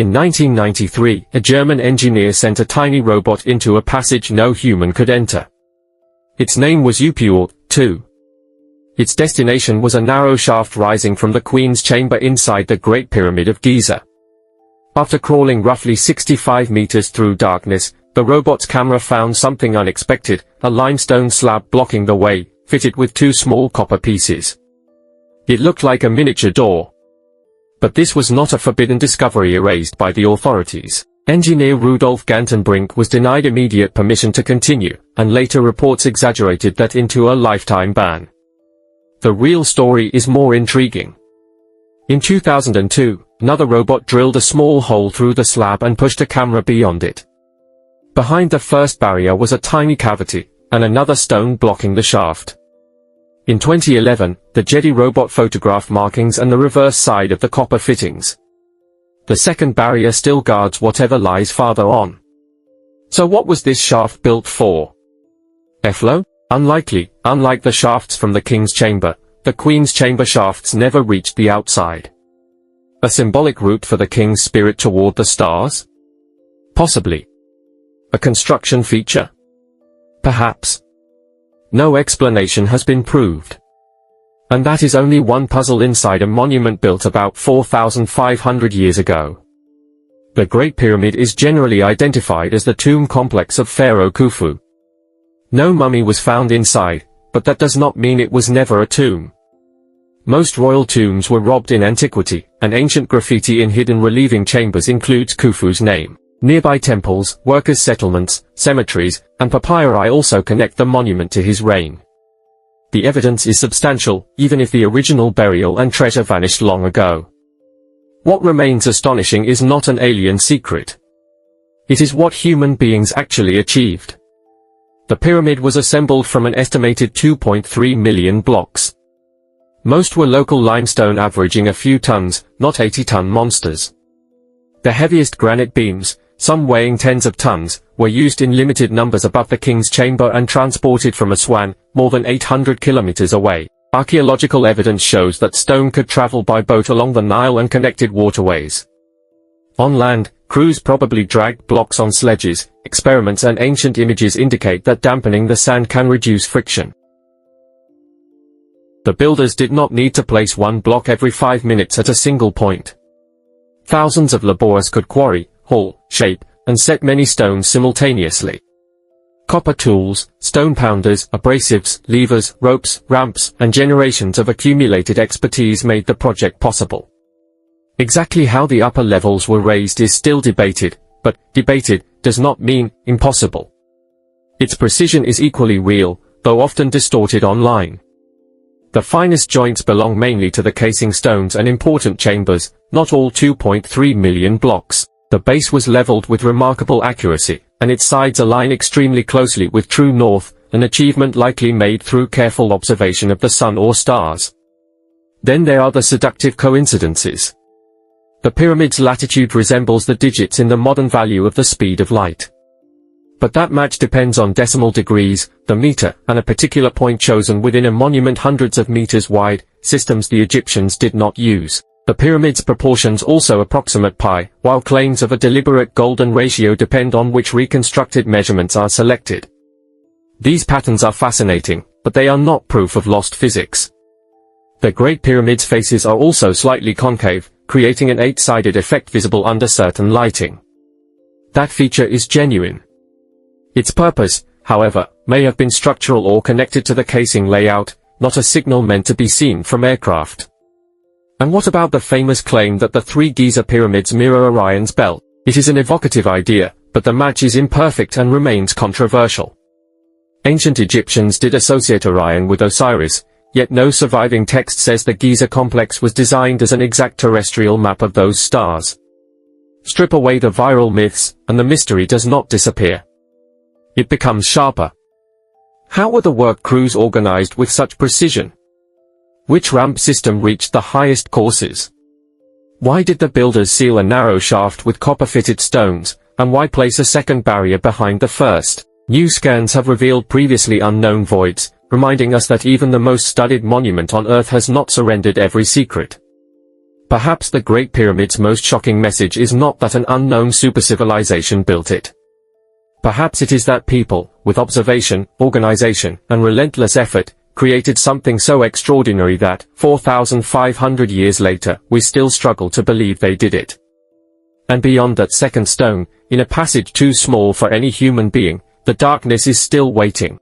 In 1993, a German engineer sent a tiny robot into a passage no human could enter. Its name was Upua 2. Its destination was a narrow shaft rising from the Queen's Chamber inside the Great Pyramid of Giza. After crawling roughly 65 meters through darkness, the robot's camera found something unexpected, a limestone slab blocking the way, fitted with two small copper pieces. It looked like a miniature door. But this was not a forbidden discovery erased by the authorities. Engineer Rudolf Gantenbrink was denied immediate permission to continue, and later reports exaggerated that into a lifetime ban. The real story is more intriguing. In 2002, another robot drilled a small hole through the slab and pushed a camera beyond it. Behind the first barrier was a tiny cavity, and another stone blocking the shaft. In 2011, the Jedi robot photographed markings and the reverse side of the copper fittings. The second barrier still guards whatever lies farther on. So what was this shaft built for? Airflow? Unlikely. Unlike the shafts from the King's Chamber, the Queen's Chamber shafts never reached the outside. A symbolic route for the King's spirit toward the stars? Possibly. A construction feature? Perhaps. No explanation has been proved. And that is only one puzzle inside a monument built about 4,500 years ago. The Great Pyramid is generally identified as the tomb complex of Pharaoh Khufu. No mummy was found inside, but that does not mean it was never a tomb. Most royal tombs were robbed in antiquity, and ancient graffiti in hidden relieving chambers includes Khufu's name. Nearby temples, workers' settlements, cemeteries, and papyri also connect the monument to his reign. The evidence is substantial, even if the original burial and treasure vanished long ago. What remains astonishing is not an alien secret. It is what human beings actually achieved. The pyramid was assembled from an estimated 2.3 million blocks. Most were local limestone averaging a few tons, not 80-ton monsters. The heaviest granite beams, some weighing tens of tons, were used in limited numbers above the King's Chamber and transported from Aswan, more than 800 kilometers away. Archaeological evidence shows that stone could travel by boat along the Nile and connected waterways. On land, crews probably dragged blocks on sledges. Experiments and ancient images indicate that dampening the sand can reduce friction. The builders did not need to place one block every 5 minutes at a single point. Thousands of laborers could quarry, haul, shape, and set many stones simultaneously. Copper tools, stone pounders, abrasives, levers, ropes, ramps, and generations of accumulated expertise made the project possible. Exactly how the upper levels were raised is still debated, but debated does not mean impossible. Its precision is equally real, though often distorted online. The finest joints belong mainly to the casing stones and important chambers, not all 2.3 million blocks. The base was leveled with remarkable accuracy, and its sides align extremely closely with true north, an achievement likely made through careful observation of the sun or stars. Then there are the seductive coincidences. The pyramid's latitude resembles the digits in the modern value of the speed of light. But that match depends on decimal degrees, the meter, and a particular point chosen within a monument hundreds of meters wide, systems the Egyptians did not use. The pyramid's proportions also approximate pi, while claims of a deliberate golden ratio depend on which reconstructed measurements are selected. These patterns are fascinating, but they are not proof of lost physics. The Great Pyramid's faces are also slightly concave, creating an 8-sided effect visible under certain lighting. That feature is genuine. Its purpose, however, may have been structural or connected to the casing layout, not a signal meant to be seen from aircraft. And what about the famous claim that the 3 Giza pyramids mirror Orion's belt? It is an evocative idea, but the match is imperfect and remains controversial. Ancient Egyptians did associate Orion with Osiris, yet no surviving text says the Giza complex was designed as an exact terrestrial map of those stars. Strip away the viral myths, and the mystery does not disappear. It becomes sharper. How were the work crews organized with such precision? Which ramp system reached the highest courses? Why did the builders seal a narrow shaft with copper-fitted stones, and why place a second barrier behind the first? New scans have revealed previously unknown voids, reminding us that even the most studied monument on Earth has not surrendered every secret. Perhaps the Great Pyramid's most shocking message is not that an unknown supercivilization built it. Perhaps it is that people, with observation, organization, and relentless effort, created something so extraordinary that, 4,500 years later, we still struggle to believe they did it. And beyond that second stone, in a passage too small for any human being, the darkness is still waiting.